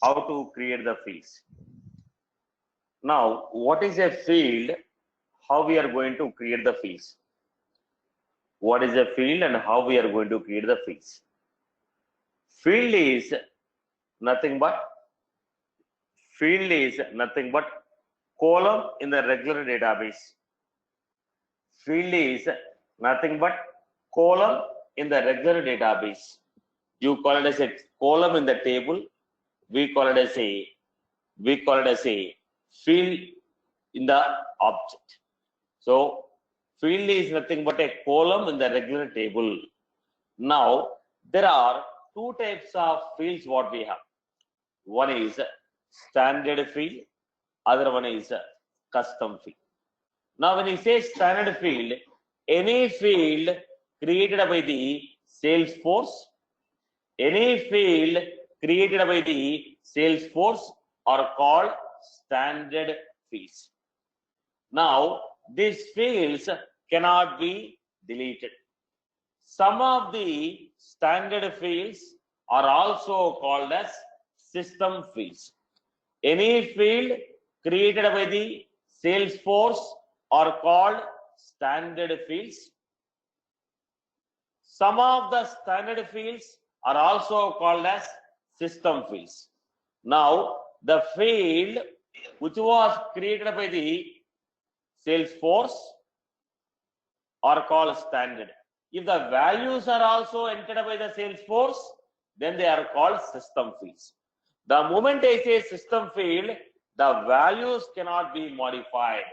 how to create the fields. Now, what is a field? How we are going to create the fields? What is a field and how we are going to create the fields? Field is nothing but column in the regular database. Field is nothing but column in the regular database. You call it as a column in the table. We call it as a field in the object. So field is nothing but a column in the regular table. Now there are two types of fields what we have. One is standard field, other one is custom field. Now when you say standard field, any field created by the Salesforce, are called standard fields. Now these fields cannot be deleted. Some of the standard fields are also called as system fields. Any field created by the Salesforce are called standard fields. Some of the standard fields are also called as system fields. Now, the field which was created by the Salesforce are called standard. If the values are also entered by the Salesforce, then they are called system fields. The moment I say system field, the values cannot be modified.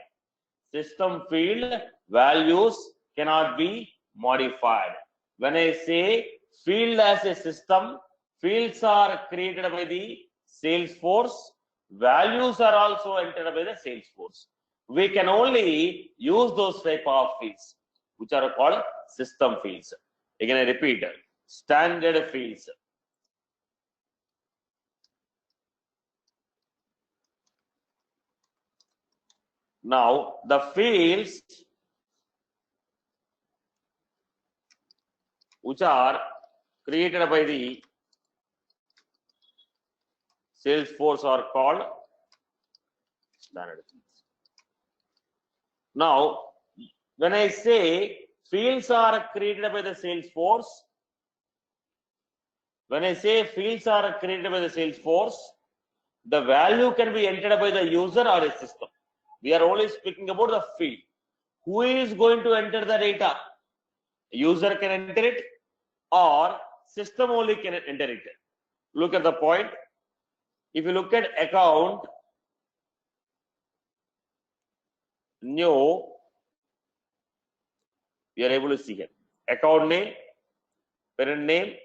System field values cannot be modified. When I say field as a system, fields are created by the Salesforce, values are also entered by the Salesforce. We can only use those type of fields which are called system fields. Again, I repeat, standard fields. Now, the fields which are created by the Salesforce are called standard fields. Now, when I say fields are created by the Salesforce, the value can be entered by the user or a system. We are only speaking about the field. Who is going to enter the data? User can enter it or system only can enter it. Look at the point. If you look at account, new, we are able to see here. Account name, parent name,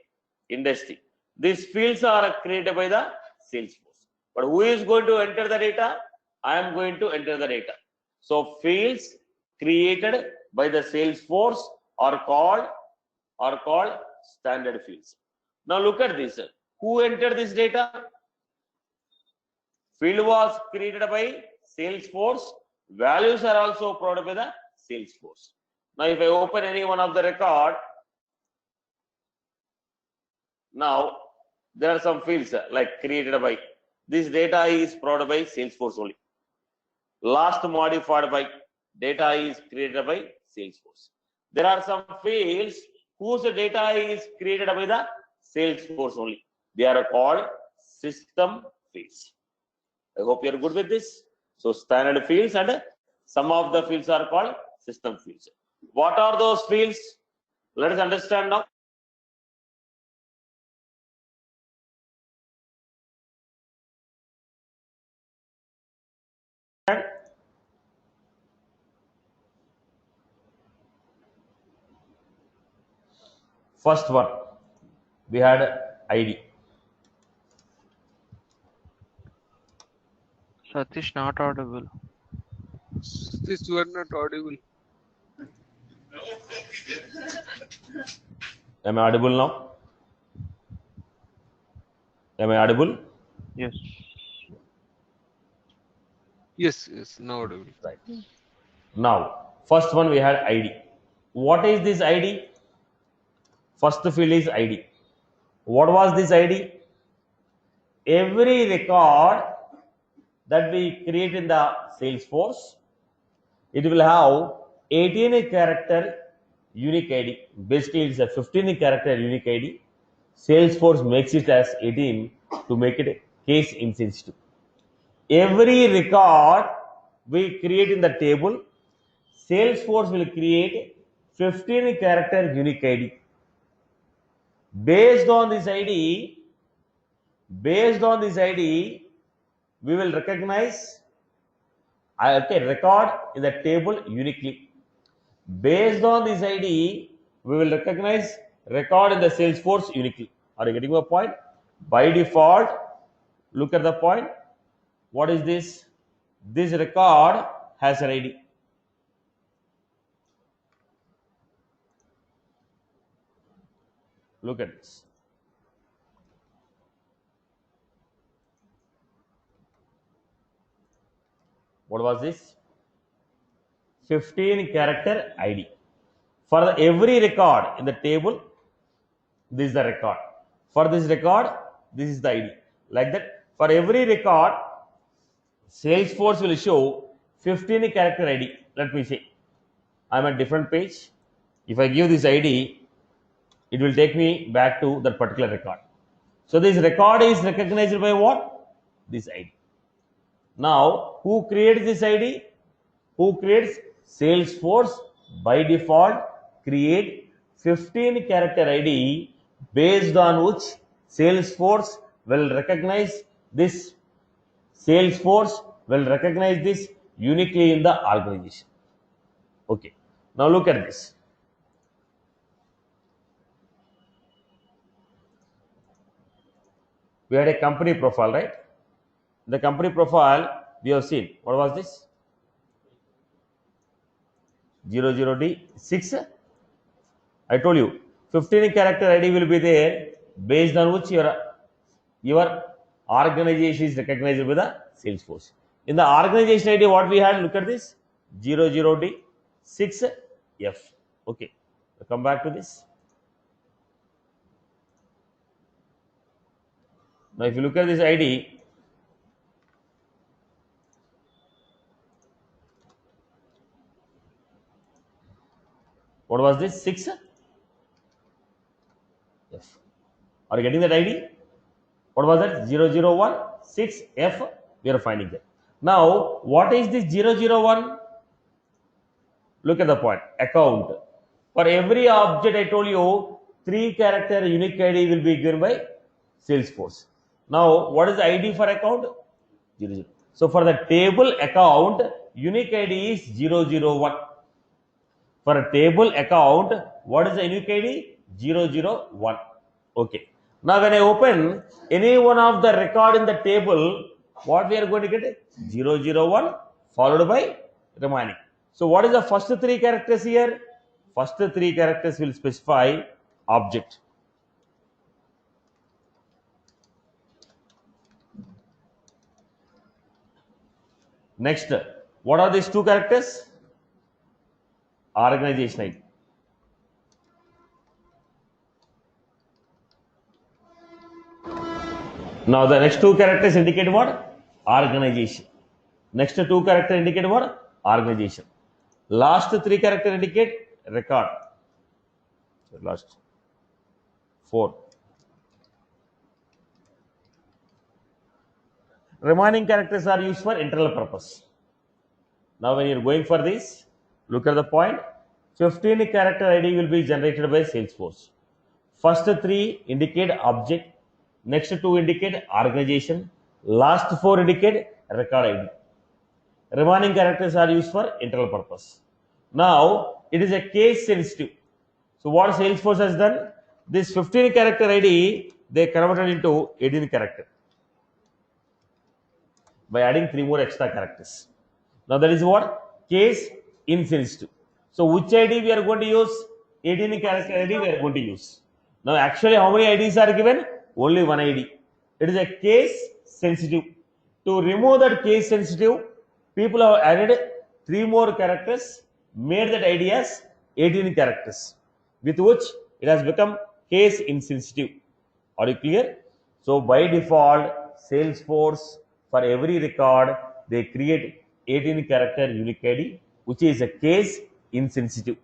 industry. These fields are created by the Salesforce. But who is going to enter the data? I am going to enter the data. So fields created by the Salesforce are called standard fields. Now look at this. Who entered this data? Field was created by Salesforce. Values are also provided by the Salesforce. Now if I open any one of the record, now there are some fields like created by. This data is provided by Salesforce only. Last modified by, data is created by Salesforce. There are some fields whose data is created by the Salesforce only. They are called system fields. I hope you are good with this. So standard fields and some of the fields are called system fields. What are those fields? Let us understand now. First one, we had ID. Satish, not audible. Satish, you are not audible. Am I audible now? Am I audible? Yes. Yes, now audible. Right. Now, first one we had ID. What is this ID? First field is ID. What was this ID? every record that we create in the Salesforce, it will have 18 character unique ID. Basically, it's a 15 character unique ID. Salesforce makes it as 18 to make it case insensitive. Every record we create in the table, Salesforce will create 15 character unique ID. Based on this ID, we will recognize record in the table uniquely. Based on this ID, we will recognize record in the Salesforce uniquely. Are you getting my point? By default, look at the point. What is this? This record has an ID. Look at this. What was this? 15 character ID. For every record in the table, this is the record. For this record, this is the ID. Like that, for every record, Salesforce will show 15 character ID. Let me see. I'm at different page. If I give this ID, it will take me back to that particular record. So this record is recognized by what? This ID. Now, who creates this ID? Who creates? Salesforce by default create 15 character ID based on which Salesforce will recognize this. Salesforce will recognize this uniquely in the organization. Okay. Now look at this. We had a company profile, right? The company profile we have seen. What was this? 00D6. I told you 15 character ID will be there based on which your organization is recognized by the Salesforce. In the organization ID, what we had, look at this 00D6F. Okay, we'll come back to this. Now, if you look at this ID, what was this? 6F. Are you getting that ID? What was that? 0016F. We are finding that. Now, what is this 001? Look at the point. Account. For every object, I told you 3 character unique ID will be given by Salesforce. Now, what is the ID for account? 00. So, for the table account, unique ID is 001. For a table account, what is the unique ID? 001. Okay. Now, when I open any one of the record in the table, what we are going to get? 001 followed by remaining. So, what is the first 3 characters here? First 3 characters will specify object. Next, what are these 2 characters? Organization ID. Now the next 2 characters indicate what? Organization. Next 2 characters indicate what? Organization. Last 3 characters indicate record. Last 4. Remaining characters are used for internal purpose. Now when you are going for this, look at the point. 15 character ID will be generated by Salesforce. First 3 indicate object. Next 2 indicate organization. Last 4 indicate record ID. Remaining characters are used for internal purpose. Now it is a case sensitive. So what Salesforce has done? This 15 character ID they converted into 18 character by adding 3 more extra characters. Now that is what? Case insensitive. So which ID we are going to use? 18 character ID we are going to use. Now actually how many IDs are given? Only 1 ID. It is a case sensitive. To remove that case sensitive, people have added 3 more characters, made that ID as 18 characters, with which it has become case insensitive. Are you clear? So by default, Salesforce, for every record, they create 18 character unique ID, which is a case insensitive.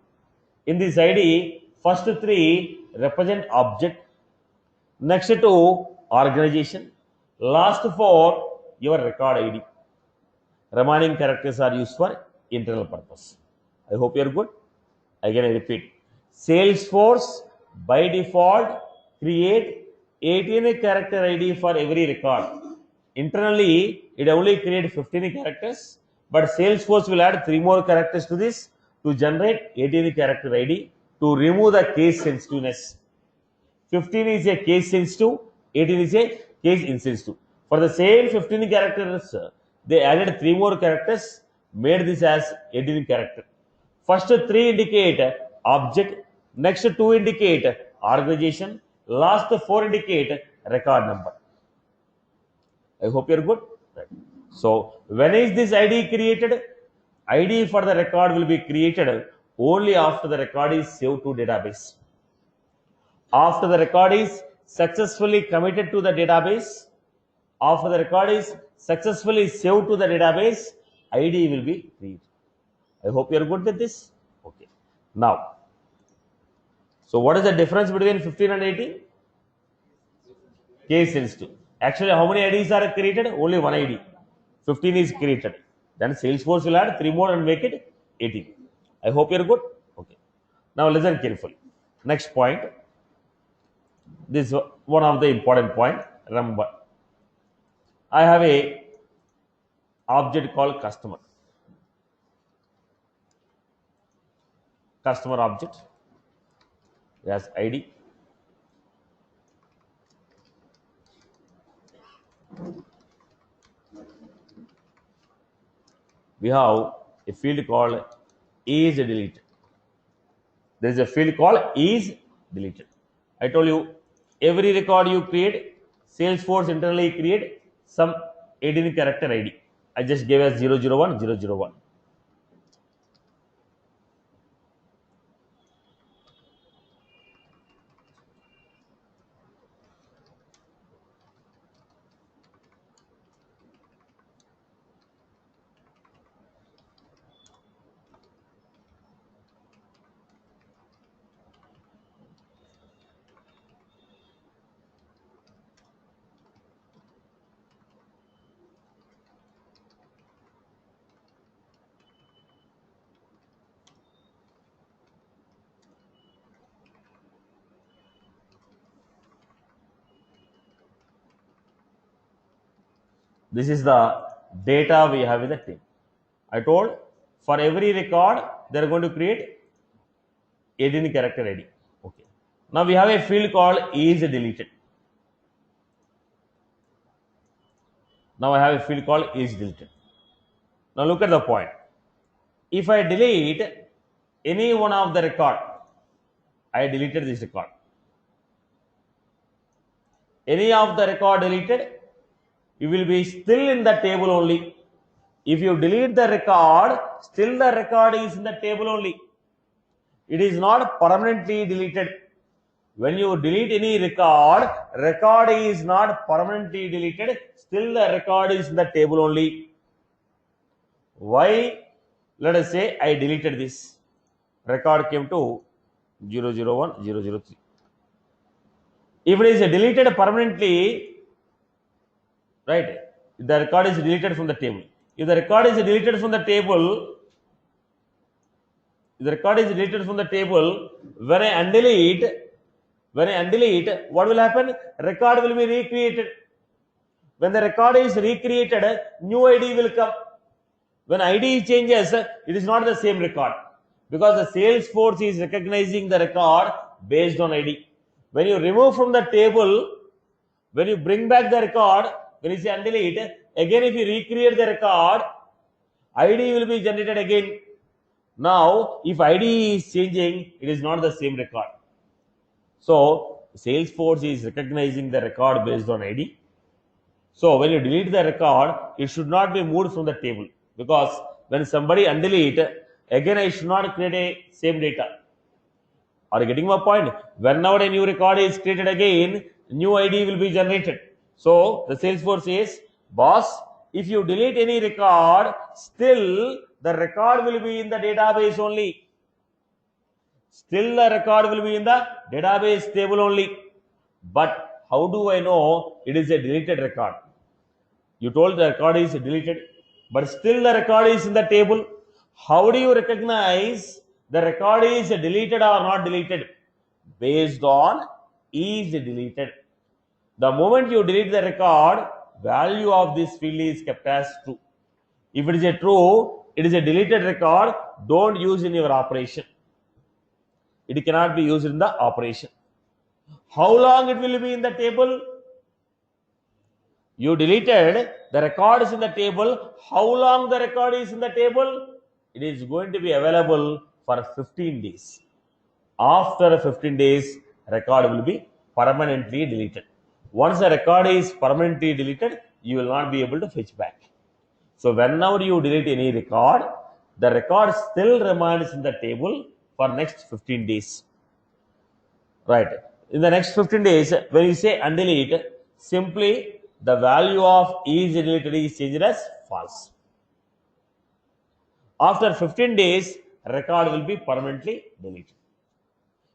In this ID, first three represent object, next two organization, last four your record ID. Remaining characters are used for internal purpose. I hope you are good. Again, I repeat. Salesforce by default create 18 character ID for every record. Internally, it only create 15 characters, but Salesforce will add 3 more characters to this to generate 18 character ID to remove the case sensitiveness. 15 is a case sensitive, 18 is a case insensitive. For the same 15 characters, they added 3 more characters, made this as 18 character. First 3 indicate object, next 2 indicate organization, last 4 indicate record number. I hope you are good. Right. So, when is this ID created? ID for the record will be created only after the record is saved to database. After the record is successfully committed to the database, after the record is successfully saved to the database, ID will be created. I hope you are good with this. Okay. Now, so what is the difference between 15 and 18? Case sensitive. Actually, how many IDs are created? Only one ID. 15 is created. Then Salesforce will add 3 more and make it 18. I hope you are good. Okay. Now listen carefully. Next point. This is one of the important point. Remember, I have a object called customer. Customer object. It has ID. We have a field called is deleted. There is a field called is deleted. I told you every record you create, Salesforce internally create some 18 character ID. I just gave as 001, 001. This is the data we have in the team. I told for every record they are going to create 18 character ID. Okay. Now we have a field called is deleted. Now I have a field called is deleted. Now look at the point. If I delete any one of the record, I deleted this record. Any of the record deleted, you will be still in the table only. If you delete the record, still the record is in the table only. It is not permanently deleted. When you delete any record, record is not permanently deleted, still the record is in the table only. Why? Let us say I deleted this. Record came to 001, 003. If it is deleted permanently, right, the record is deleted from the table. If the record is deleted from the table, when I undelete, what will happen? Record will be recreated. When the record is recreated, new ID will come. When ID changes, it is not the same record because the Salesforce is recognizing the record based on ID. When you remove from the table, when you bring back the record, when you say undelete, again if you recreate the record, ID will be generated again. Now, if ID is changing, it is not the same record. So, Salesforce is recognizing the record based on ID. So, when you delete the record, it should not be moved from the table because when somebody undelete, again I should not create a same data. Are you getting my point? Whenever a new record is created again, new ID will be generated. So the Salesforce says, boss, if you delete any record, still the record will be in the database only. Still the record will be in the database table only. But how do I know it is a deleted record? You told the record is deleted, but still the record is in the table. How do you recognize the record is deleted or not deleted? Based on is deleted. The moment you delete the record, value of this field is kept as true. If it is a true, it is a deleted record, don't use in your operation. It cannot be used in the operation. How long it will be in the table? You deleted the record is in the table. How long the record is in the table? It is going to be available for 15 days. After 15 days, record will be permanently deleted. Once the record is permanently deleted, you will not be able to fetch back. So whenever you delete any record, the record still remains in the table for next 15 days. Right. In the next 15 days, when you say undelete, simply the value of is deleted is changed as false. After 15 days, record will be permanently deleted.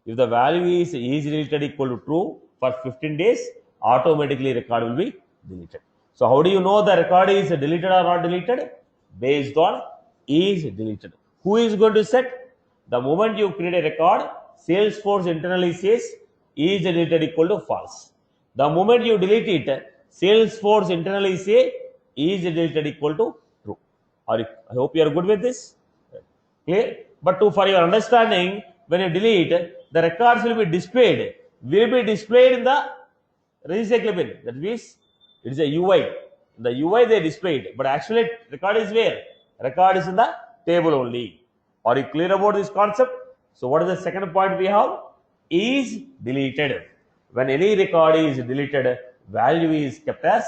If the value is deleted equal to true for 15 days, automatically record will be deleted. So how do you know the record is deleted or not deleted? Based on is deleted. Who is going to set? The moment you create a record, Salesforce internally says is deleted equal to false. The moment you delete it, Salesforce internally say is deleted equal to true. I hope you are good with this. Clear? But for your understanding, when you delete, the records will be displayed in the recycle bin. That means it is a UI. The UI they displayed, but actually record is where? Record is in the table only. Are you clear about this concept? So what is the second point we have? Is deleted. When any record is deleted, value is kept as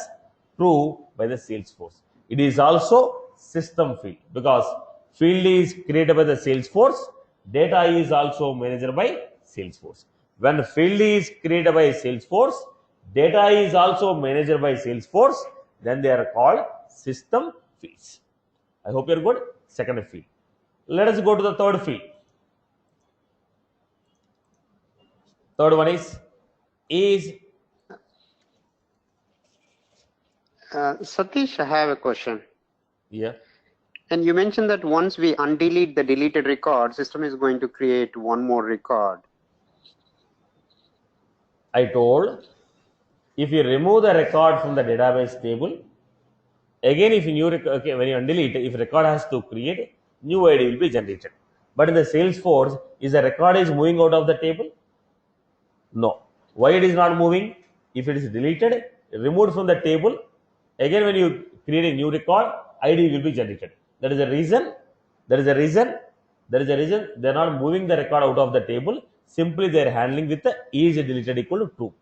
true by the Salesforce. It is also system field because field is created by the Salesforce, data is also managed by Salesforce. When field is created by Salesforce, data is also managed by Salesforce, then they are called system fields. I hope you are good. Second field. Let us go to the third field. Third one is Satish, I have a question. Yeah. And you mentioned that once we undelete the deleted record, system is going to create one more record. I told if you remove the record from the database table, again if you when you undelete, if record has to create, new ID will be generated. But in the Salesforce, is the record is moving out of the table? No. Why it is not moving? If it is deleted, removed from the table, again when you create a new record, ID will be generated. That is the reason. They are not moving the record out of the table. Simply they are handling with the is deleted equal to true.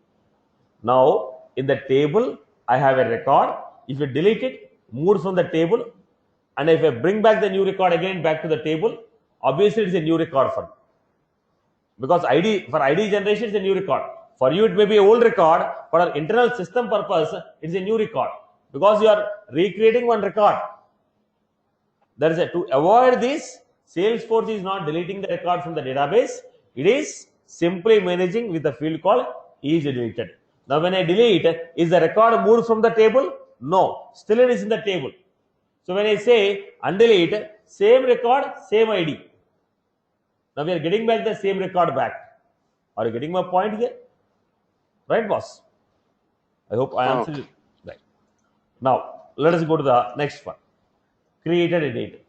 Now in the table, I have a record. If you delete it, move from the table, and if I bring back the new record again back to the table, obviously it is a new record for me. Because for ID generation is a new record. For you it may be an old record, for our internal system purpose, it is a new record. Because you are recreating one record. To avoid this, Salesforce is not deleting the record from the database. It is simply managing with the field called is deleted. Now when I delete, is the record moved from the table? No, still it is in the table. So when I say undelete, same record, same ID. Now we are getting back the same record back. Are you getting my point here? Right, boss? I hope I answered it right. Now let us go to the next one. Created a date.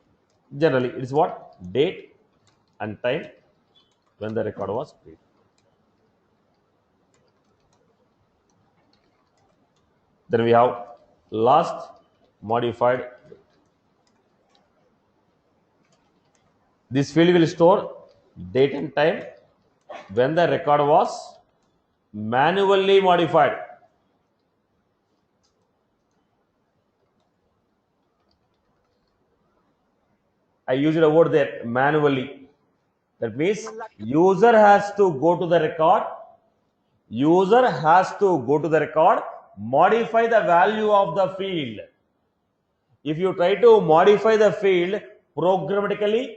Generally, it is what? Date and time when the record was created. Then we have last modified. This field will store date and time when the record was manually modified. I used a word there, manually. That means user has to go to the record. User has to go to the record modify the value of the field. If you try to modify the field programmatically,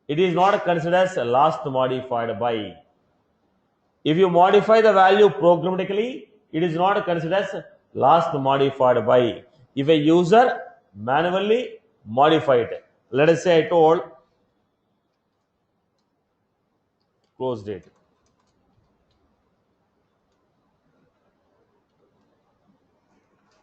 it is not considered as last modified by. If you modify the value programmatically, it is not considered as last modified by. If a user manually modify it, let us say I told close date.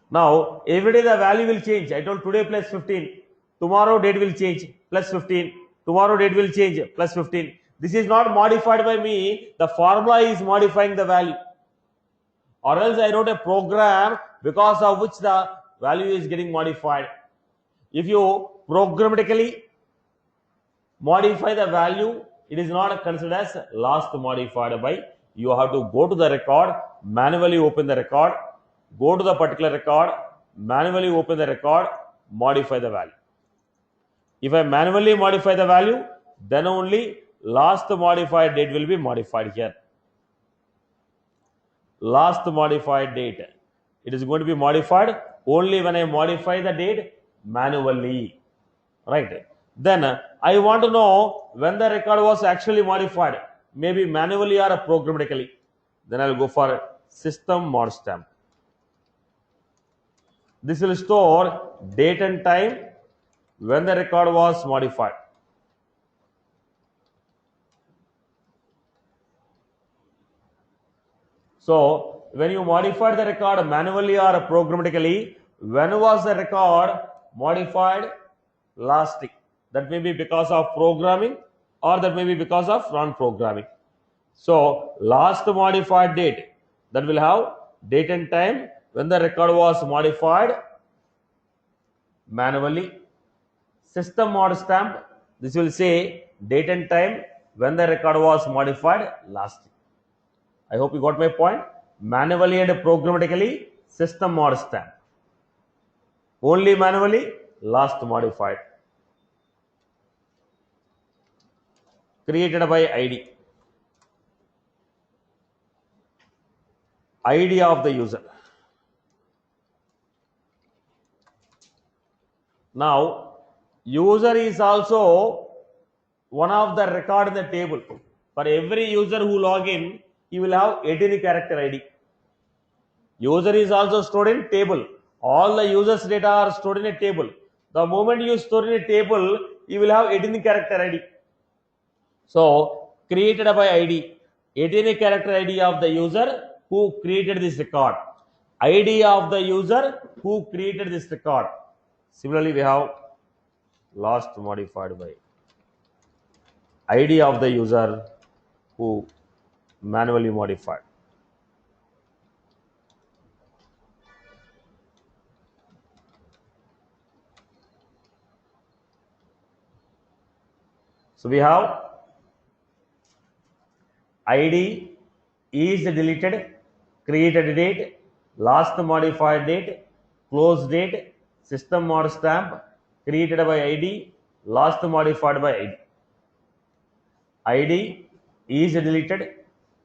Now, every day the value will change. I told today plus 15. Tomorrow date will change plus 15. Tomorrow date will change plus 15. This is not modified by me. The formula is modifying the value. Or else I wrote a program because of which the value is getting modified. If you programmatically modify the value, it is not considered as last modified by. You have to go to the record, manually open the record, go to the particular record, manually open the record, modify the value. If I manually modify the value, then only last modified date will be modified here. Last modified date. It is going to be modified only when I modify the date manually. Right. Then I want to know when the record was actually modified, maybe manually or programmatically. Then I will go for system mod stamp. This will store date and time when the record was modified. So when you modified the record manually or programmatically, when was the record modified? Last week. That may be because of programming or that may be because of non-programming. So last modified date, that will have date and time when the record was modified manually. System mod stamp, this will say date and time when the record was modified last week. I hope you got my point. Manually and programmatically, system mod stamp. Only manually, last modified. Created by ID. ID of the user. Now, user is also one of the record in the table. For every user who log in, he will have 18 character ID. User is also stored in table. All the users data are stored in a table. The moment you store in a table, you will have 18 character ID. So, created by ID, 18 character ID of the user who created this record. ID of the user who created this record. Similarly, we have last modified by ID of the user who manually modified. So we have ID is deleted, created date, last modified date, close date, system mod stamp, created by ID, last modified by ID. ID is deleted,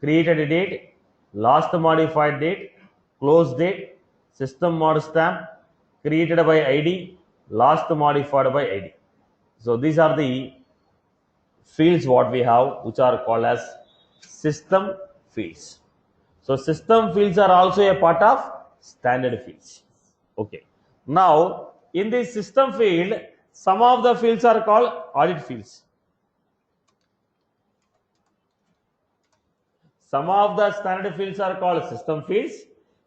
created date, last modified date, close date, system mod stamp, created by ID, last modified by ID. So these are the fields what we have, which are called as system fields. So system fields are also a part of standard fields. Okay. Now in this system field, some of the fields are called audit fields. Some of the standard fields are called system fields.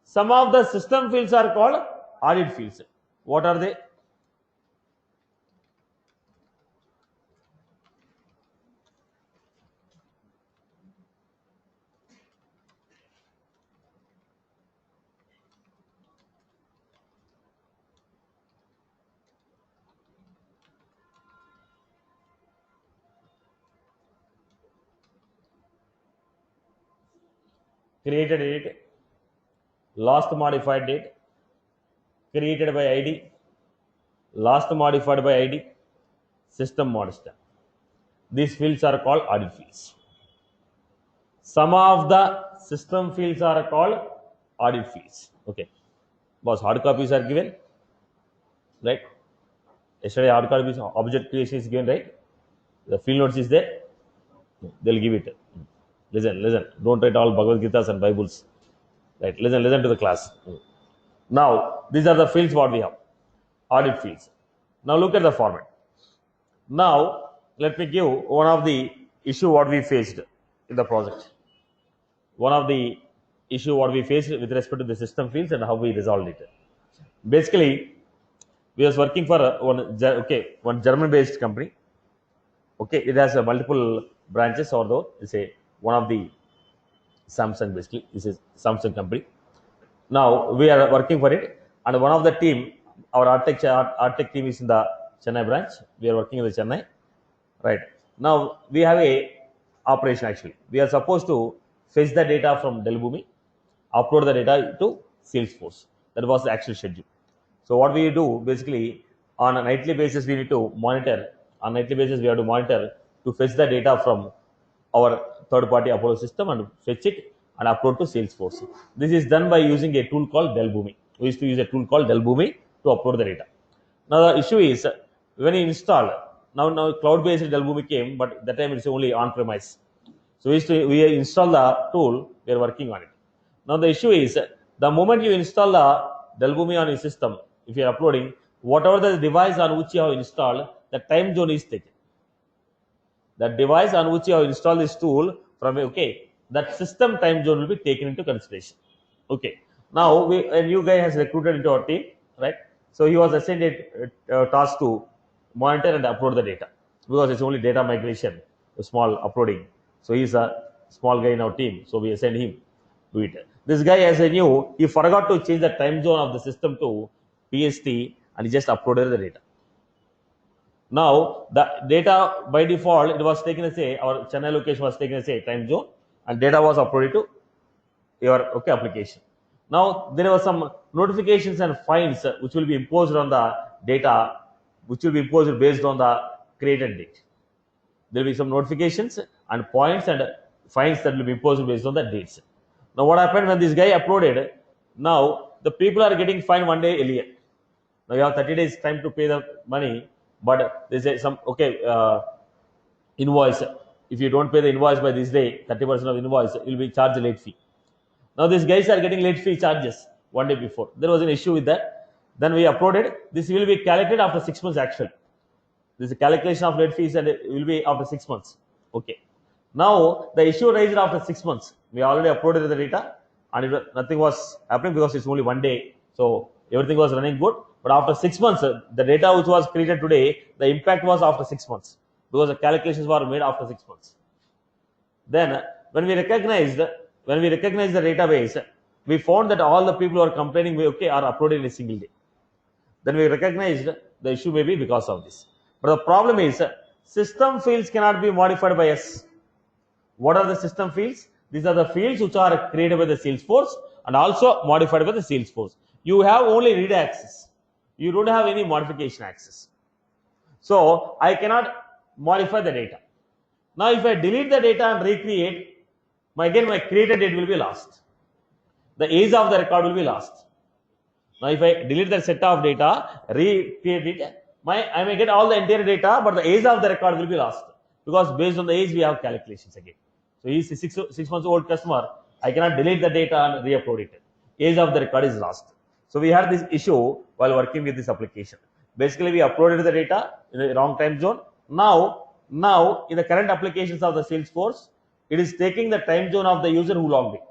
Some of the system fields are called audit fields. What are they? Created date, last modified date, created by ID, last modified by ID, system mod stamp. These fields are called audit fields. Some of the system fields are called audit fields. Okay. Boss, hard copies are given, right? Yesterday hard copies object creation is given, right? The field notes is there. They'll give it. Listen. Don't write all Bhagavad Gitas and Bibles. Right? Listen to the class. Now, these are the fields what we have. Audit fields. Now look at the format. Now, let me give one of the issue what we faced in the project. One of the issue what we faced with respect to the system fields and how we resolved it. Basically, we was working for one German-based company. Okay, it has multiple branches, although it's one of the Samsung. Basically, this is Samsung company. Now we are working for it, and one of the team, our Artec team is in the Chennai branch. We are working in the Chennai, right? Now we have a operation actually. We are supposed to fetch the data from Delbhoomi, upload the data to Salesforce. That was the actual schedule. So what we do basically on a nightly basis, we need to monitor. On a nightly basis, we have to monitor to fetch the data from our third-party Apollo system and fetch it and upload to Salesforce. This is done by using a tool called Delbhoomi. We used to use a tool called Delbhoomi to upload the data. Now the issue is when you install, now cloud-based Delbhoomi came, but that time it's only on-premise. So we install the tool, we are working on it. Now the issue is the moment you install the Delbhoomi on your system, if you are uploading, whatever the device on which you have installed, the time zone is taken. The device on which you have installed this tool from that system time zone will be taken into consideration. Okay. Now a new guy has recruited into our team, right? So he was assigned a task to monitor and upload the data because it's only data migration, a small uploading. So he's a small guy in our team. So we assigned him to it. This guy, as I knew, he forgot to change the time zone of the system to PST and he just uploaded the data. Now the data by default it was taken as our Chennai location was taken as a time zone and data was uploaded to your application. Now there were some notifications and fines which will be imposed on the data, which will be imposed based on the created date. There will be some notifications and points and fines that will be imposed based on the dates. Now what happened when this guy uploaded? Now the people are getting fined one day earlier. Now you have 30 days time to pay the money, but they say some invoice. If you don't pay the invoice by this day, 30% of invoice, you will be charged a late fee. Now these guys are getting late fee charges one day before. There was an issue with that. Then we uploaded. This will be calculated after 6 months actually. This is a calculation of late fees and it will be after 6 months. Okay. Now the issue raised after 6 months. We already uploaded the data and nothing was happening because it's only one day. So everything was running good. But after 6 months, the data which was created today, the impact was after 6 months because the calculations were made after 6 months. Then when we recognized the database, we found that all the people who are complaining are uploaded in a single day. Then we recognized the issue may be because of this. But the problem is system fields cannot be modified by us. What are the system fields? These are the fields which are created by the Salesforce and also modified by the Salesforce. You have only read access. You don't have any modification access. So I cannot modify the data. Now if I delete the data and recreate, my created date will be lost. The age of the record will be lost. Now if I delete the set of data, recreate it, I may get all the entire data, but the age of the record will be lost because based on the age we have calculations again. So he's a 6 months old customer. I cannot delete the data and re-upload it. Age of the record is lost. So we had this issue while working with this application. Basically, we uploaded the data in the wrong time zone. Now in the current applications of the Salesforce, it is taking the time zone of the user who logged in.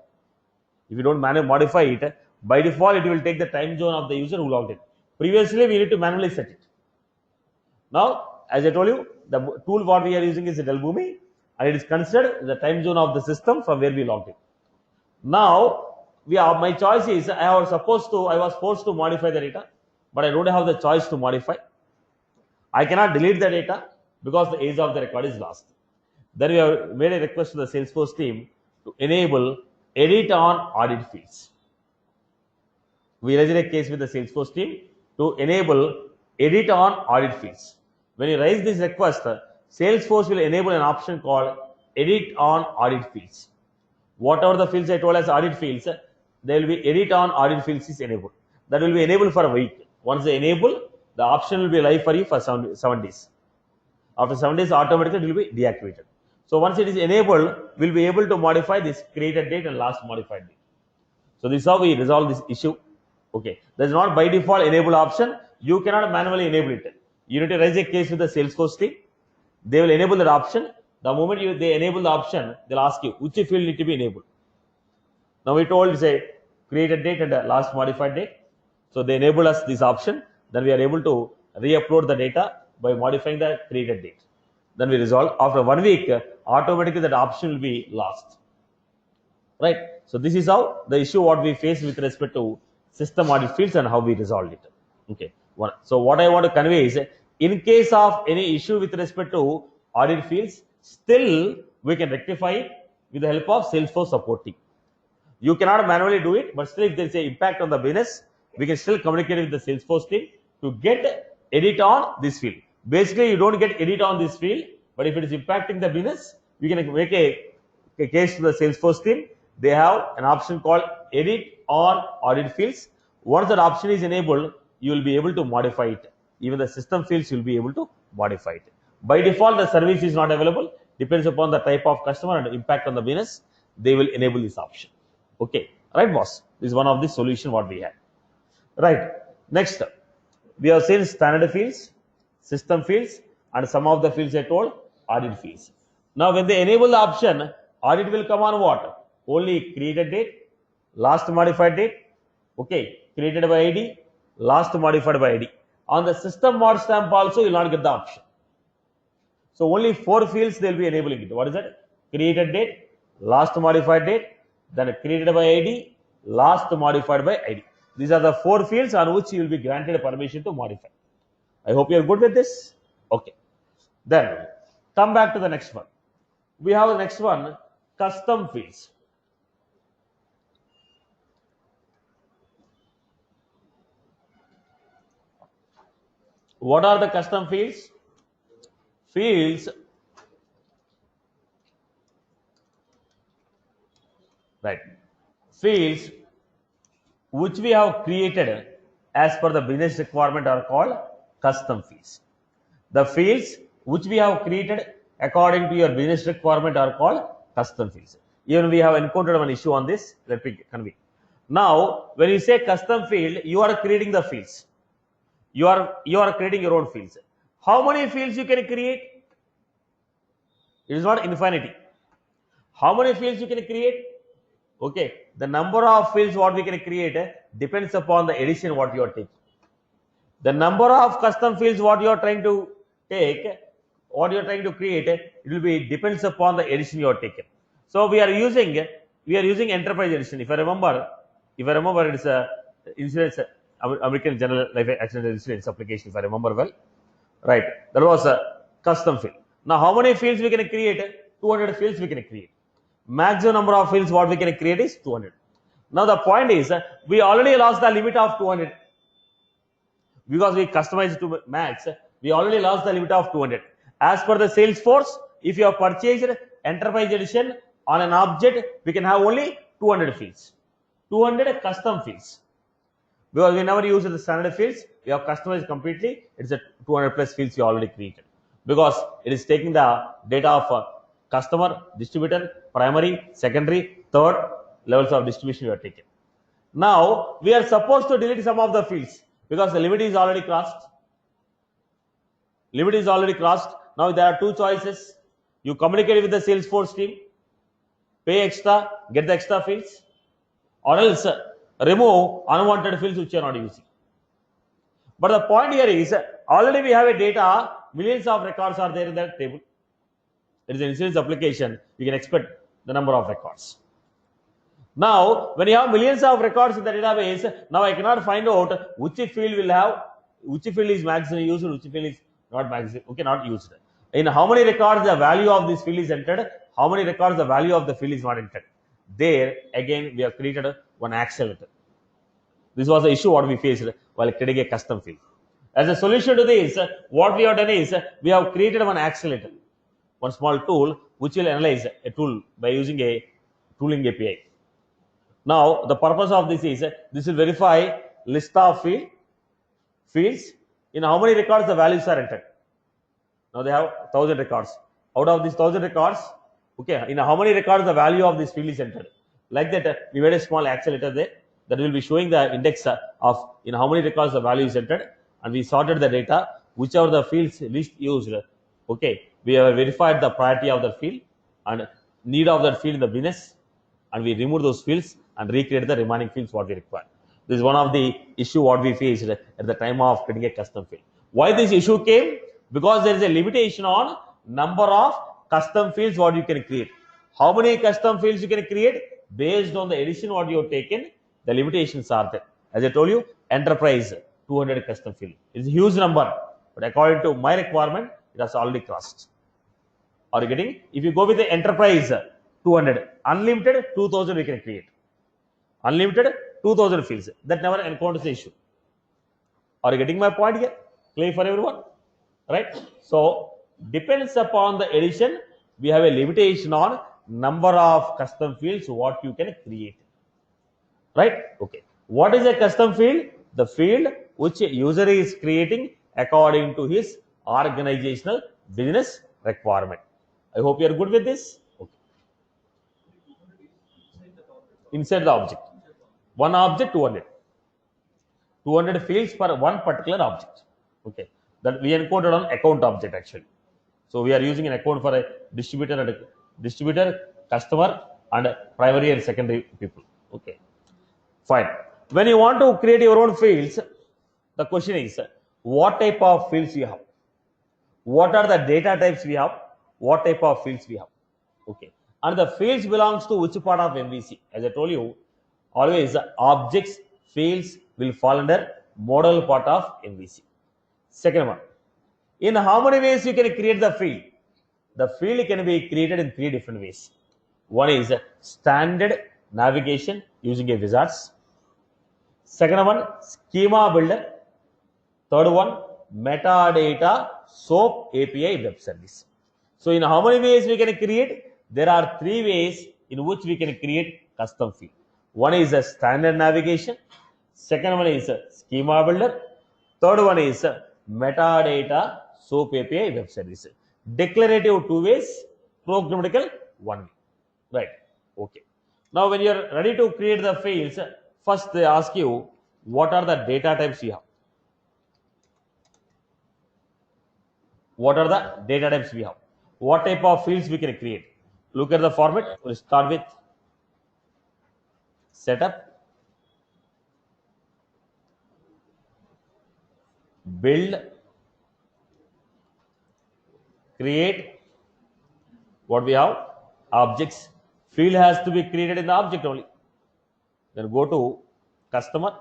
If you don't modify it, by default, it will take the time zone of the user who logged in. Previously, we need to manually set it. Now, as I told you, the tool what we are using is Delbhoomi, and it is considered the time zone of the system from where we logged in. Now, my choice is I was forced to modify the data, but I don't have the choice to modify. I cannot delete the data because the age of the record is lost. Then we have made a request to the Salesforce team to enable edit on audit fields. We raised a case with the Salesforce team to enable edit on audit fields. When you raise this request, Salesforce will enable an option called edit on audit fields. Whatever the fields I told as audit fields, there will be edit on audit fields is enabled. That will be enabled for a week. Once they enable, the option will be live for you for 7 days. After 7 days, automatically it will be deactivated. So once it is enabled, we'll be able to modify this created date and last modified date. So this is how we resolve this issue. Okay, there's not by default enable option. You cannot manually enable it. You need to raise a case with the Salesforce team. They will enable that option. The moment they enable the option, they'll ask you which field need to be enabled. Now we told say created date and last modified date. So they enable us this option. Then we are able to re-upload the data by modifying the created date. Then we resolve. After 1 week, automatically that option will be lost. Right. So this is how the issue what we face with respect to system audit fields and how we resolved it. Okay. So what I want to convey is, in case of any issue with respect to audit fields, still we can rectify it with the help of Salesforce support team. You cannot manually do it, but still if there is an impact on the business, we can still communicate with the Salesforce team to get edit on this field. Basically, you don't get edit on this field, but if it is impacting the business, we can make a case to the Salesforce team. They have an option called edit on audit fields. Once that option is enabled, you will be able to modify it. Even the system fields you will be able to modify it. By default, the service is not available. Depends upon the type of customer and impact on the business. They will enable this option. Okay, right, boss? This is one of the solution what we have. Right. Next, we have seen standard fields, system fields, and some of the fields I told audit fields. Now, when they enable the option, audit will come on what? Only created date, last modified date, okay, created by ID, last modified by ID. On the system mod stamp also, you will not get the option. So only 4 fields they will be enabling it. What is that? Created date, last modified date, then created by ID, last modified by ID. These are the 4 fields on which you will be granted permission to modify. I hope you are good with this. Okay. Then come back to the next one. We have the next one, custom fields. What are the custom fields? Fields, right, fields which we have created as per the business requirement are called custom fields. The fields which we have created according to your business requirement are called custom fields. Even we have encountered one issue on this, let me convey. Now, when you say custom field, you are creating the fields. You are creating your own fields. How many fields you can create? It is not infinity. How many fields you can create? Okay, the number of fields what we can create depends upon the edition what you are taking. The number of custom fields what you are trying to take, what you are trying to create, it will be depends upon the edition you are taken. So we are using enterprise edition. If I remember, it is a insurance, American General Life Accident Insurance application. If I remember well, right? That was a custom field. Now, how many fields we can create? 200 fields we can create. Maximum number of fields what we can create is 200. Now the point is, we already lost the limit of 200 because we customized to max. We already lost the limit of 200. As per the Salesforce, if you have purchased enterprise edition on an object, we can have only 200 fields, 200 custom fields. Because we never use the standard fields, we have customized completely. It's a 200 plus fields you already created because it is taking the data of customer, distributor, primary, secondary, third levels of distribution you are taking. Now we are supposed to delete some of the fields because the limit is already crossed. Limit is already crossed. Now there are 2 choices. You communicate with the Salesforce team, pay extra, get the extra fields, or else remove unwanted fields which you are not using. But the point here is, already we have a data, millions of records are there in that table. It is an insurance application, you can expect the number of records. Now, when you have millions of records in the database, now I cannot find out which field will have, which field is maximum used, which field is not maximum, okay, not used. In how many records the value of this field is entered, how many records the value of the field is not entered. There, again, we have created one accelerator. This was the issue what we faced while creating a custom field. As a solution to this, what we have done is, we have created one accelerator, one small tool which will analyze a tool by using a tooling API. Now the purpose of this is this will verify list of fields. In how many records the values are entered. Now they have 1000 records. Out of these 1000 records, okay, in how many records the value of this field is entered. Like that, we made a small accelerator there that will be showing the index of in how many records the value is entered, and we sorted the data, whichever the fields least used. Okay, we have verified the priority of the field and need of that field in the business, and we remove those fields and recreate the remaining fields what we require. This is one of the issue what we faced at the time of creating a custom field. Why this issue came? Because there is a limitation on number of custom fields what you can create. How many custom fields you can create based on the edition what you have taken, the limitations are there. As I told you, enterprise 200 custom field. It's a huge number, but according to my requirement, it has already crossed. Are you getting? If you go with the enterprise 200, unlimited 2000 we can create. Unlimited 2000 fields. That never encounters the issue. Are you getting my point here? Clear for everyone? Right? So depends upon the edition, we have a limitation on number of custom fields what you can create. Right? Okay. What is a custom field? The field which a user is creating according to his organizational business requirement. I hope you are good with this. Okay. Inside the object. One object 200. 200 fields for one particular object. Okay. That we encoded on account object actually. So we are using an account for a distributor, customer, and primary and secondary people. Okay. Fine. When you want to create your own fields, the question is what type of fields you have? What are the data types we have? What type of fields we have? Okay. And the fields belongs to which part of MVC? As I told you, always objects, fields will fall under model part of MVC. Second one, in how many ways you can create the field? The field can be created in 3 different ways. One is standard navigation using a wizards. Second one, schema builder. Third one, metadata SOAP API web service. So in how many ways we can create? There are 3 ways in which we can create custom field. One is a standard navigation. Second one is a schema builder. Third one is a metadata SOAP API web service. Declarative 2 ways, programmatical 1 way. Right. Okay. Now when you are ready to create the fields, first they ask you what are the data types you have. What are the data types we have? What type of fields we can create? Look at the format. We'll start with setup, build, create. What we have? Objects. Field has to be created in the object only. Then go to customer.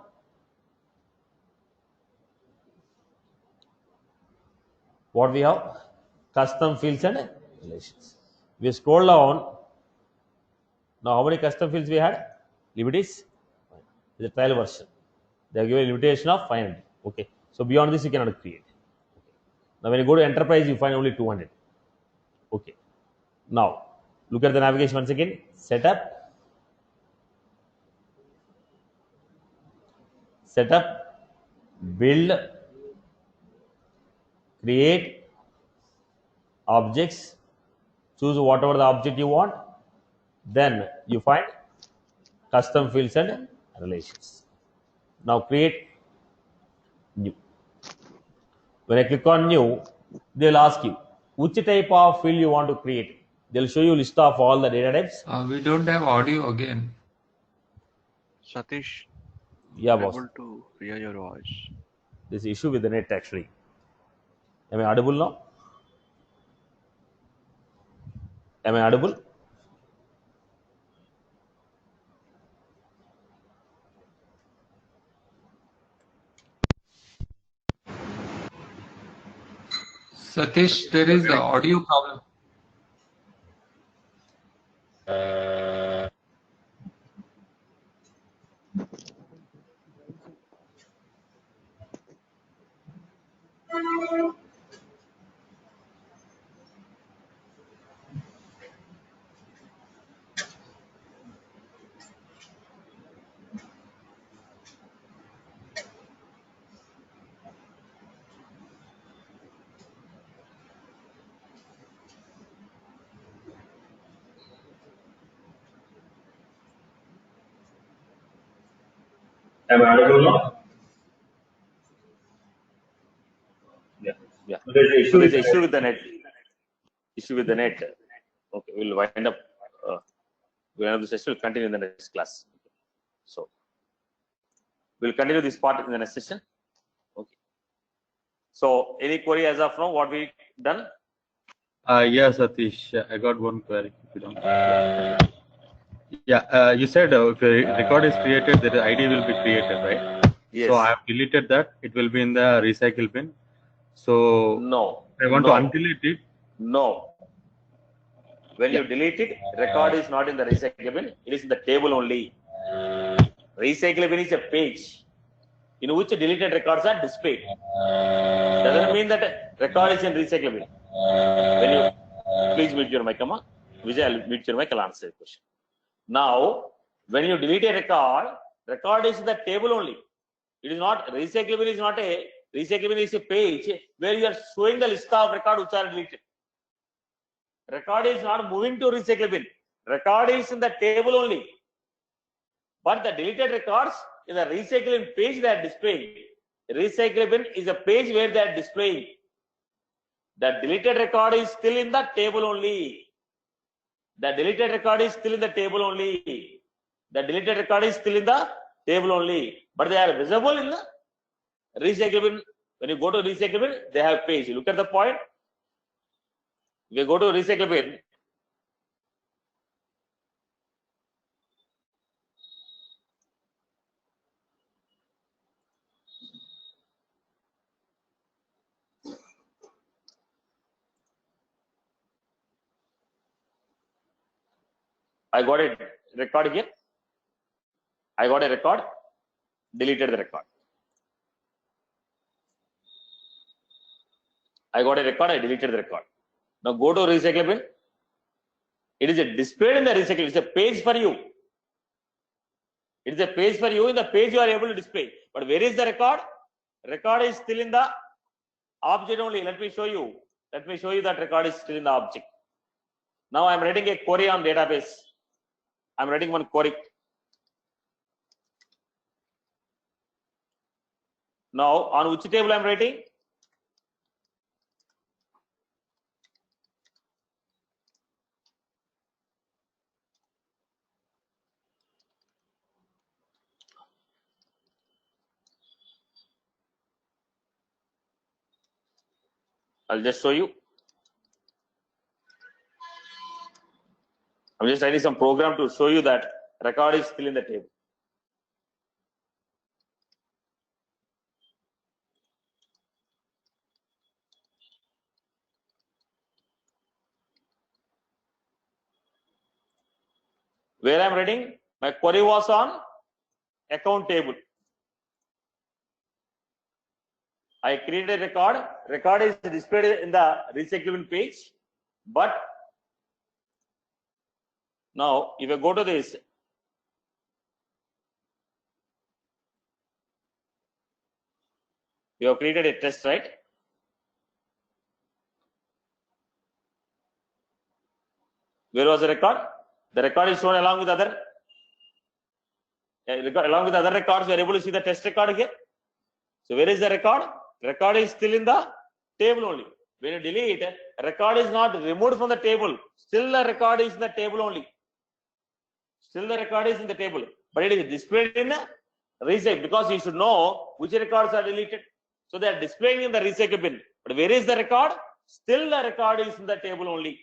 What we have? Custom fields and relations. We scroll down. Now how many custom fields we had? Liberties. The trial version. They have given a limitation of 500. Okay. So beyond this you cannot create. Okay. Now when you go to enterprise, you find only 200. Okay. Now look at the navigation once again. Setup, build, create, objects. Choose whatever the object you want. Then you find custom fields and relations. Now create new. When I click on new, they will ask you which type of field you want to create. They will show you list of all the data types. We don't have audio again. Satish, Yeah, boss. able to hear your voice. This issue with the net actually. Am I audible now? Am I audible? Satish, there is the audio problem. Am I audible now? Yeah. Yeah. So there's an issue So with there's an the issue net. with the net. Issue with the net. Okay, we'll wind up. We'll have the session. We'll continue in the next class. So we'll continue this part in the next session. Okay. So any query as of now? What we done? Yeah, Satish, I got one query. If you don't. Yeah, you said if a record is created, the ID will be created, right? Yes. So I have deleted that. It will be in the recycle bin. So No. I want to undelete it. No. When you delete it, record is not in the recycle bin. It is in the table only. Recycle bin is a page in which deleted records are displayed. Doesn't mean that record is in recycle bin. When you please mute your mic, Amma. Vijay, I'll mute your mic. I'll answer the question. Now, when you delete a record is in the table only. It is not recycle bin. Is not a recycle bin. Is a page where you are showing the list of records which are deleted. Record is not moving to recycle bin. Record is in the table only. But the deleted records in the recycling page they are displaying. Recycle bin is a page where they are displaying. The deleted record is still in the table only. The deleted record is still in the table only. The deleted record is still in the table only. But they are visible in the recycle bin. When you go to recycle bin, they have page. You look at the point. If you go to recycle bin, I got a record here. I got a record, deleted the record. I got a record, I deleted the record. Now go to recycle bin. It is a displayed in the recycle. It's a page for you. It is a page for you. In the page you are able to display. But where is the record? Record is still in the object only. Let me show you. Let me show you that record is still in the object. Now I am writing a query on database. I am writing one query. Now on which table I am writing? I'll just show you. I'm just writing some program to show you that record is still in the table. Where I'm writing, my query was on account table. I created a record. Record is displayed in the recycling page. But now, if I go to this, you have created a test, right? Where was the record? The record is shown along with other. Along with other records, we are able to see the test record here. So where is the record? Record is still in the table only. When you delete, record is not removed from the table. Still the record is in the table only. Still the record is in the table. But it is displayed in the recycle because you should know which records are deleted. So they are displaying in the recycle bin. But where is the record? Still the record is in the table only.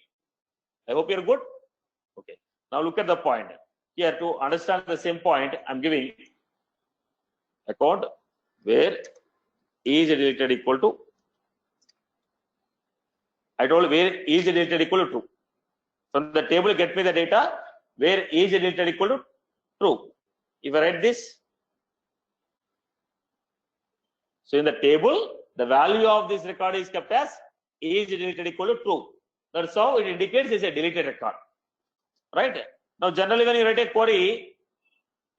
I hope you're good. Okay. Now look at the point. Here to understand the same point, I'm giving account where is deleted equal to. I told where is deleted equal to true. From the table, get me the data where is deleted equal to true. If I write this, so in the table, the value of this record is kept as is deleted equal to true. That's how it indicates it's a deleted record. Right? Now, generally, when you write a query,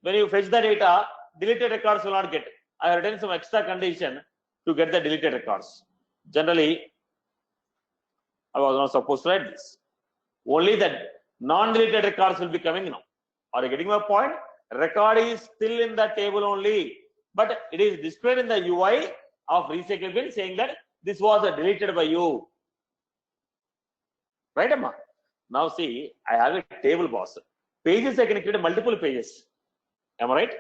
when you fetch the data, deleted records will not get. I have written some extra condition to get the deleted records. Generally, I was not supposed to write this. Only the non-deleted records will be coming now. Are you getting my point? record is still in the table only, but it is displayed in the UI of recycle bin saying that this was deleted by you. Right, Amma? Now see, I have a table, boss. Pages I can create multiple pages. Am I right?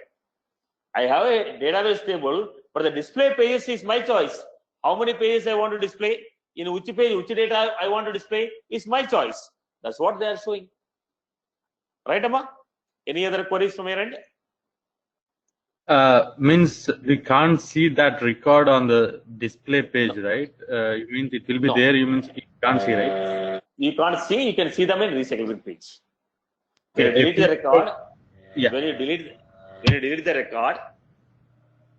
I have a database table, but the display pages is my choice. How many pages I want to display, in which page, which data I want to display is my choice. That's what they are showing. Right, Amma? Any other queries from your end? Means we can't see that record on the display page, right? You means it will be No. there. You means you can't see, right? You can't see. You can see them in recycle bin page. When Okay, you delete the record, Yeah. when you delete the record,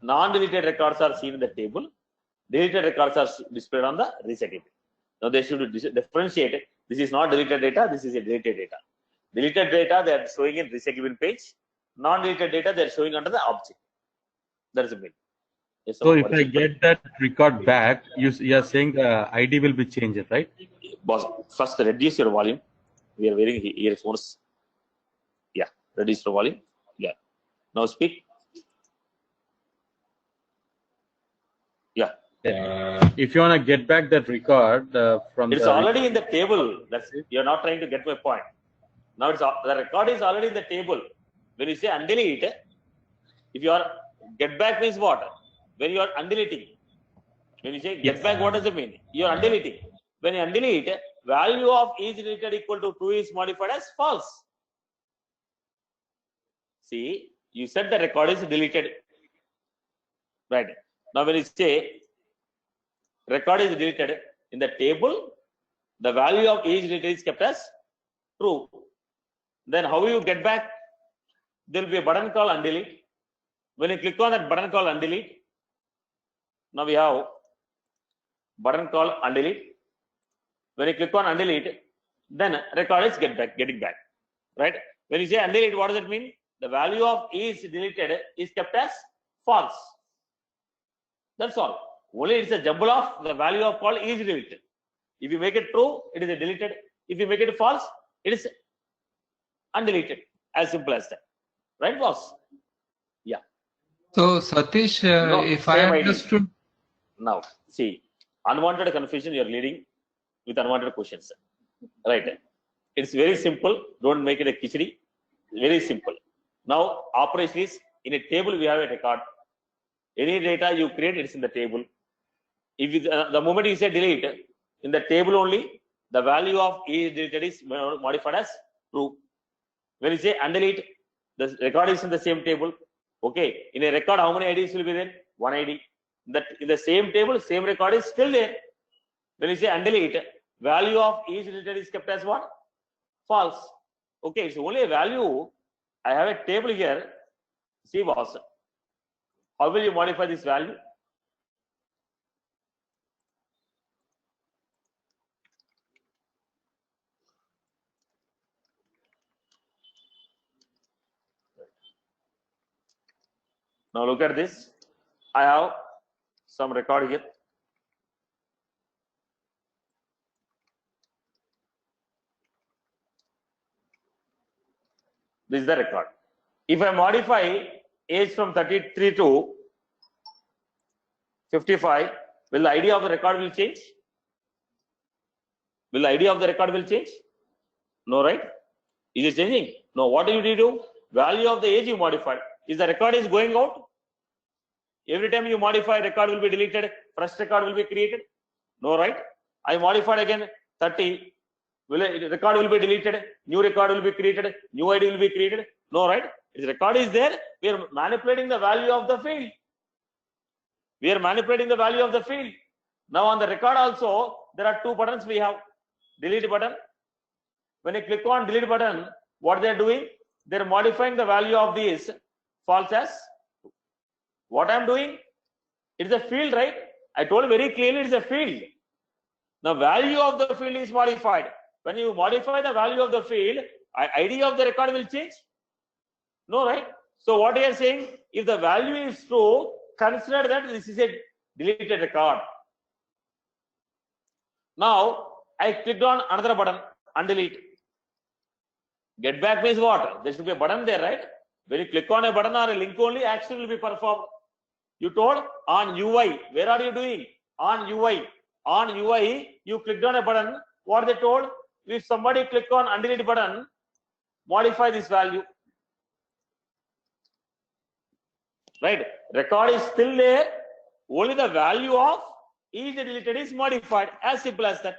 non-deleted records are seen in the table. Deleted records are displayed on the recycle bin. Now they should differentiate it. This is not deleted data. This is a deleted data. Deleted data they are showing in recycle bin page. Non-deleted data they are showing under the object. That is the mean. Yes, So if I get that record back, you are saying the ID will be changed, right? boss, first reduce your volume. We are wearing earphones. Yeah, reduce your volume. Yeah. Now speak. Yeah. If you want to get back that record from It's the already in the table. That's it. You're not trying to get my point. Now it's the record is already in the table. When you say undelete, if you are get back means what? When you are undeleting. When you say get back, what does it mean? You are undeleting. When you undelete, value of is deleted equal to true is modified as false. See, you said the record is deleted. Right. Now when you say record is deleted in the table, the value of age deleted is kept as true. Then how will you get back? There will be a button called undelete. When you click on that button called undelete, now we have button called undelete. When you click on undelete, then record is getting back. Right? When you say undelete, what does it mean? The value of is deleted is kept as false. That's all. Only it's a jumble of the value of called is deleted. If you make it true, it is a deleted. If you make it false, it is undeleted. As simple as that. Right, boss? Yeah. So Satish, No, if I same ID. understood, Now, see, unwanted confusion you are leading with unwanted questions. Right? It's very simple. Don't make it a khichdi. Very simple. Now, operation is in a table we have a record. Any data you create, it's in the table. If you, the moment you say delete, in the table only, the value of is deleted is modified as true. When you say undelete, the record is in the same table. Okay, in a record, how many IDs will be there? One ID. That in the same table, same record is still there. When you say undelete, value of is deleted is kept as what? False. Okay, it's only a value. I have a table here. See, boss. How will you modify this value? Now look at this. I have some record here. This is the record. If I modify age from 33 to 55, will the ID of the record will change? Will the ID of the record will change? No, right? Is it changing? No. What do you do? Value of the age you modified. Is the record is going out? Every time you modify, record will be deleted. Fresh record will be created. No, right? I modified again 30. Record will be deleted. New record will be created. New ID will be created. No, right? If record is there, we are manipulating the value of the field. We are manipulating the value of the field. Now on the record also, there are two buttons we have. Delete button. When you click on delete button, what they are doing? They are modifying the value of this false as. What I am doing? It is a field, right? I told very clearly it is a field. The value of the field is modified. When you modify the value of the field, ID of the record will change? No, right? So what you are saying, if the value is true, consider that this is a deleted record. Now, I clicked on another button, undelete. Get back means what? There should be a button there, right? When you click on a button or a link only, action will be performed. You told on UI. Where are you doing? On UI. On UI, you clicked on a button. What they told? If somebody click on undelete button, modify this value. Right? Record is still there. Only the value of each deleted is modified. As simple as that.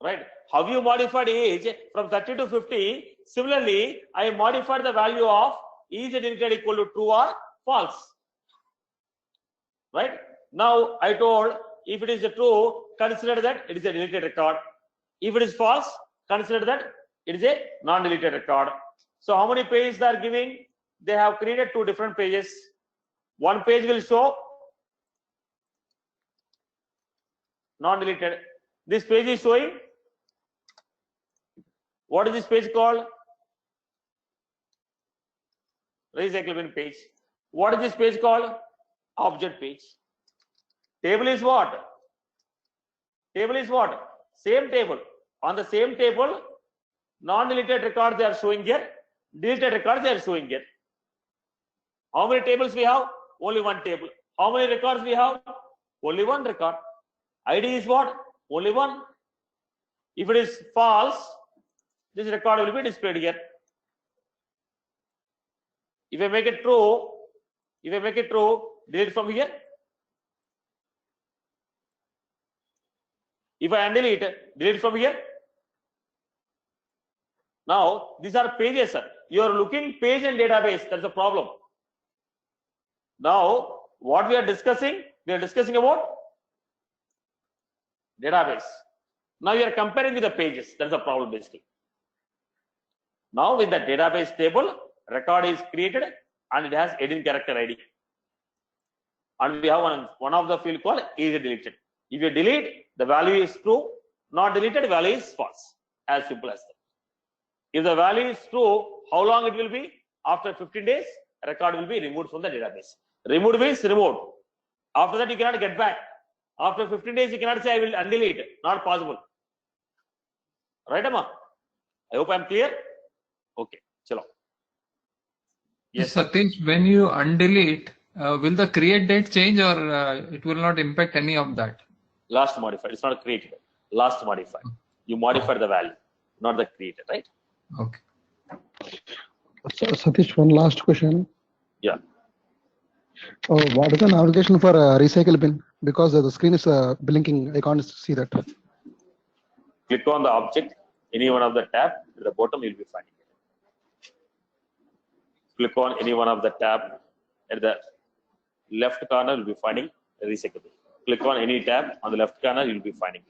Right? How you modified age from 30 to 50? Similarly, I modified the value of each deleted equal to true or false. Right? Now I told if it is a true, consider that it is a deleted record. If it is false, consider that it is a non-deleted record. So how many pages they are giving? They have created two different pages. One page will show non-deleted. This page is showing. What is this page called? Recycle bin page. What is this page called? Object page. Table is what? Table is what? Same table. On the same table, non-deleted records they are showing here. Deleted records they are showing here. How many tables we have? Only one table. How many records we have? Only one record. ID is what? Only one. If it is false, this record will be displayed here. If I make it true, delete from here. If I undelete, delete from here. Now, these are pages, sir. You are looking page and database. That's the problem. Now, what we are discussing? We are discussing about database. Now, you are comparing with the pages. That's the problem, basically. Now, with the database table, record is created and it has 18 character ID. And we have one of the field called is deleted. If you delete, the value is true. Not deleted, value is false. As simple as that. If the value is true, how long it will be? After 15 days, record will be removed from the database. Removed means removed. After that, you cannot get back. After 15 days, you cannot say I will undelete. Not possible. Right, Amma? I hope I am clear. Okay, chalo. Yes. Satish, when you undelete, will the create date change or it will not impact any of that? Last modified. It's not created. Last modified. You modified the value, not the created, right? Okay. So, Satish, one last question. Yeah. What is the navigation for recycle bin? Because the screen is blinking, I can't see that. Click on the object, any one of the tab, at the bottom you'll be finding it. Click on any one of the tab, at the left corner you'll be finding recycle bin. Click on any tab on the left corner, you'll be finding it.